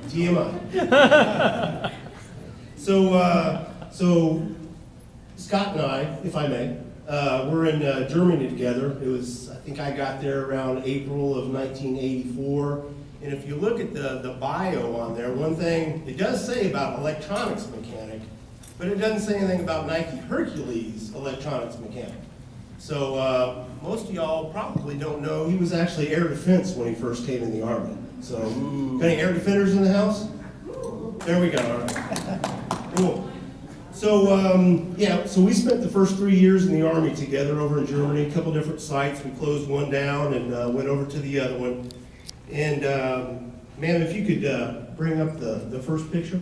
TMI. So Scott and I, if I may, we're in Germany together. It was, I think I got there around April of 1984. And if you look at the bio on there, one thing it does say about electronics mechanic, but it doesn't say anything about Nike Hercules electronics mechanic. So most of y'all probably don't know he was actually air defense when he first came in the Army. So, got any air defenders in the house? There we go. All right. Cool. So, so we spent the first 3 years in the Army together over in Germany, a couple different sites. We closed one down and went over to the other one. And, ma'am, if you could bring up the first picture.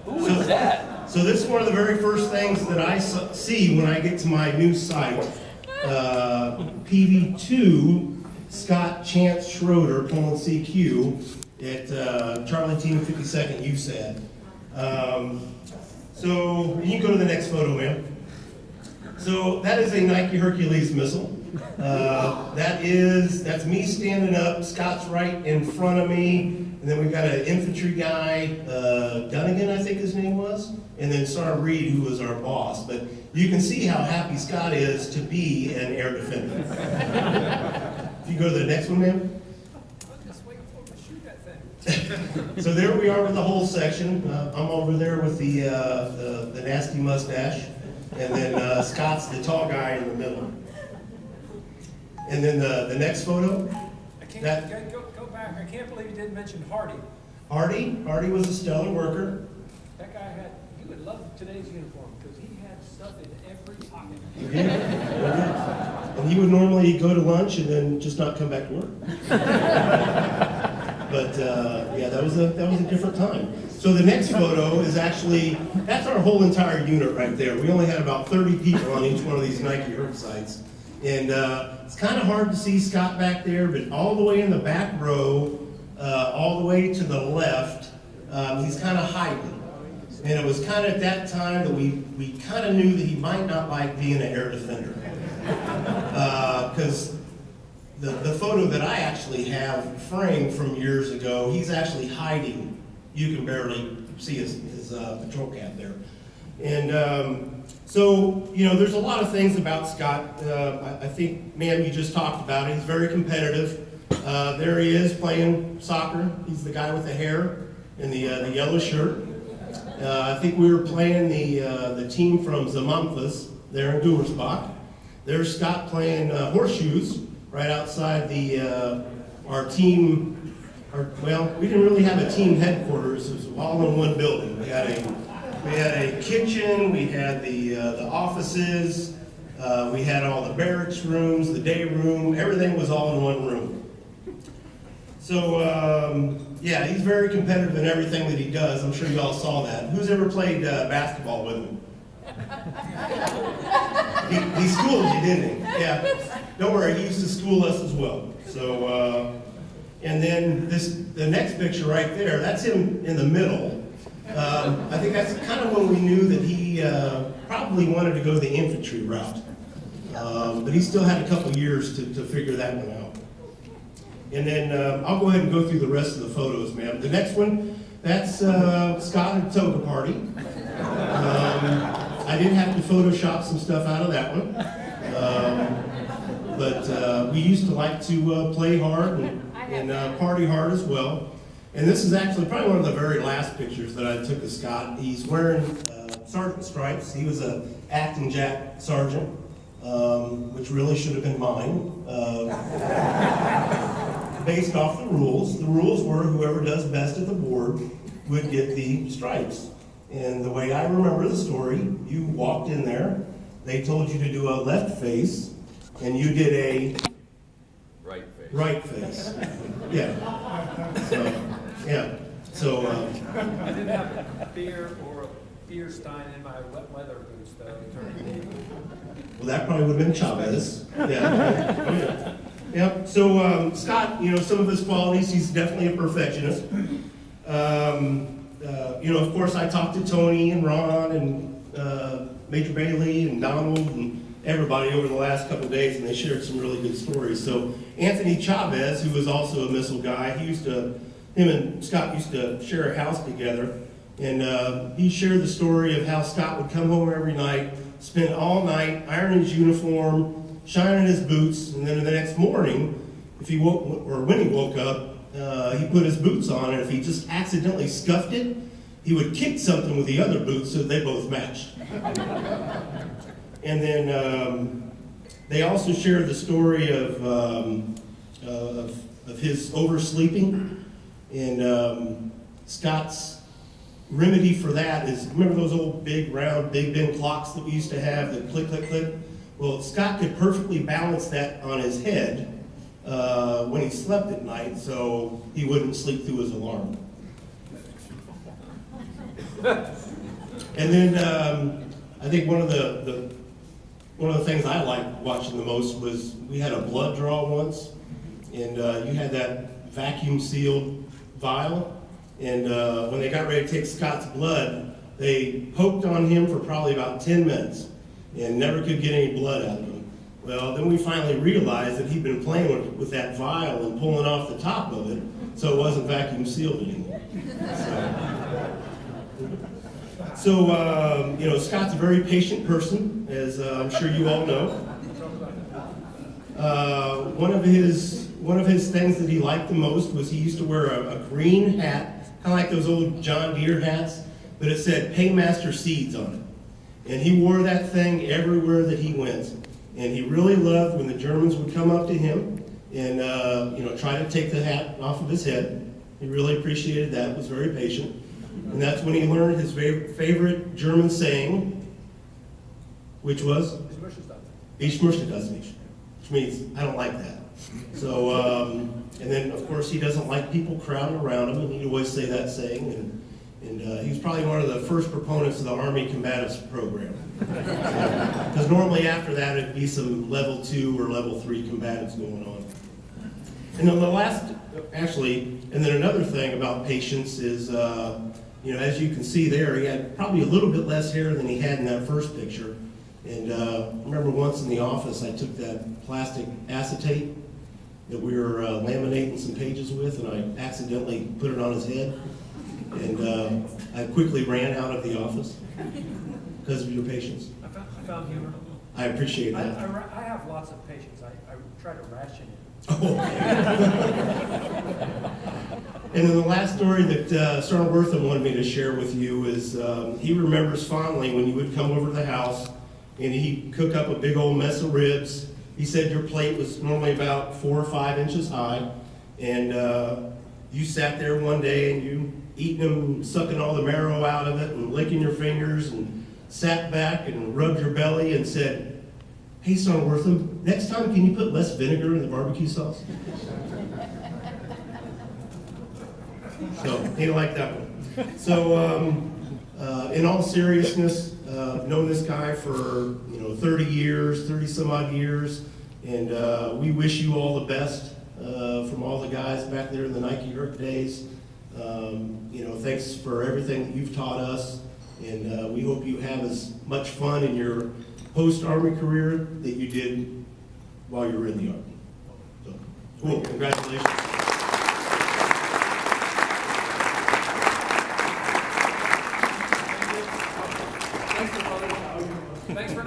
Who is that? So this is one of the very first things that I see when I get to my new site. PV2 Scott Chance Schroeder, CQ, at Charlie Team 52nd USAD. So you can go to the next photo, ma'am. So that is a Nike Hercules missile. That's me standing up. Scott's right in front of me. And then we've got an infantry guy, Dunnigan, I think his name was, and then Sergeant Reed, who was our boss. But you can see how happy Scott is to be an air defender. If you go to the next one, ma'am. I'm just waiting for him to shoot that thing. So there we are with the whole section. I'm over there with the nasty mustache, and then Scott's the tall guy in the middle. And then the next photo. Go back. I can't believe you didn't mention Hardy. Hardy was a stellar worker. That guy he would love today's uniform because he had stuff in every pocket. Yeah. And he would normally go to lunch and then just not come back to work. But yeah, that was a different time. So the next photo is actually, that's our whole entire unit right there. We only had about 30 people on each one of these Nike Herc sites. And it's kind of hard to see Scott back there, but all the way in the back row, all the way to the left, he's kind of hiding. And it was kind of at that time that we kind of knew that he might not like being an air defender. Because the photo that I actually have framed from years ago, he's actually hiding. You can barely see his patrol cap there. And so, you know, there's a lot of things about Scott. I think, ma'am, you just talked about it. He's very competitive. There he is playing soccer. He's the guy with the hair and the yellow shirt. I think we were playing the team from Zamamphis there in Duersbach. There's Scott playing horseshoes right outside our team. Well, we didn't really have a team headquarters. It was all in one building. We had a kitchen, we had the offices, we had all the barracks rooms, the day room, everything was all in one room. So, yeah, he's very competitive in everything that he does. I'm sure you all saw that. Who's ever played basketball with him? He schooled you, didn't he? Yeah. Don't worry, he used to school us as well. So, and then the next picture right there, that's him in the middle. I think that's kind of when we knew that he probably wanted to go the infantry route. But he still had a couple years to figure that one out. And then I'll go ahead and go through the rest of the photos, ma'am. The next one, that's Scott at Toga Party. I did have to Photoshop some stuff out of that one. But we used to like to play hard and party hard as well. And this is actually probably one of the very last pictures that I took of Scott. He's wearing sergeant stripes. He was an acting jack sergeant, which really should have been mine. Based off the rules. The rules were whoever does best at the board would get the stripes. And the way I remember the story, you walked in there, they told you to do a left face, and you did a Right face. Right face. Yeah. So, yeah. So. I didn't have a beer or a beer stein in my wet leather boots, though. Well, that probably would have been Chavez. Yeah. Yep. So Scott, you know, some of his qualities, he's definitely a perfectionist. You know, of course, I talked to Tony and Ron and Major Bailey and Donald and everybody over the last couple of days, and they shared some really good stories. So Anthony Chavez, who was also a missile guy, him and Scott used to share a house together, and he shared the story of how Scott would come home every night, spend all night ironing his uniform, shining his boots, and then the next morning, when he woke up, he put his boots on, and if he just accidentally scuffed it, he would kick something with the other boots so they both matched. And then they also shared the story of his oversleeping, and Scott's remedy for that is, remember those old big round Big Ben clocks that we used to have that click, click, click? Well, Scott could perfectly balance that on his head when he slept at night, so he wouldn't sleep through his alarm. And then I think one of the things I liked watching the most was we had a blood draw once, and you had that vacuum sealed vial, and when they got ready to take Scott's blood, they poked on him for probably about 10 minutes and never could get any blood out of him. Well, then we finally realized that he'd been playing with that vial and pulling off the top of it, so it wasn't vacuum sealed anymore. So Scott's a very patient person, as I'm sure you all know. One of his things that he liked the most was he used to wear a green hat, kind of like those old John Deere hats, but it said Paymaster Seeds on it. And he wore that thing everywhere that he went. And he really loved when the Germans would come up to him and try to take the hat off of his head. He really appreciated that, was very patient. And that's when he learned his favorite German saying, which was? Ich möchte das nicht, which means, I don't like that. So, and then of course he doesn't like people crowding around him, and he'd always say that saying, and he was probably one of the first proponents of the Army Combatives program. Because normally after that it'd be some level 2 or level 3 combatives going on. And then then another thing about patience is, as you can see there, he had probably a little bit less hair than he had in that first picture. And I remember once in the office I took that plastic acetate that we were laminating some pages with, and I accidentally put it on his head. And I quickly ran out of the office because of your patience. I found humor. I appreciate that. I have lots of patience. I try to ration it. Oh. And then the last story that Sergeant Wortham wanted me to share with you is he remembers fondly when you would come over to the house and he'd cook up a big old mess of ribs. He said your plate was normally about 4 or 5 inches high, and you sat there one day and you eating them, sucking all the marrow out of it and licking your fingers, and sat back and rubbed your belly and said, "Hey, Sergeant Wortham, next time can you put less vinegar in the barbecue sauce?" So he didn't like that one. So in all seriousness, I've known this guy for 30 years, 30 some odd years, and we wish you all the best from all the guys back there in the Nike Herc days. Thanks for everything that you've taught us, and we hope you have as much fun in your post-Army career that you did while you were in the Army. So, cool, congratulations. Thanks for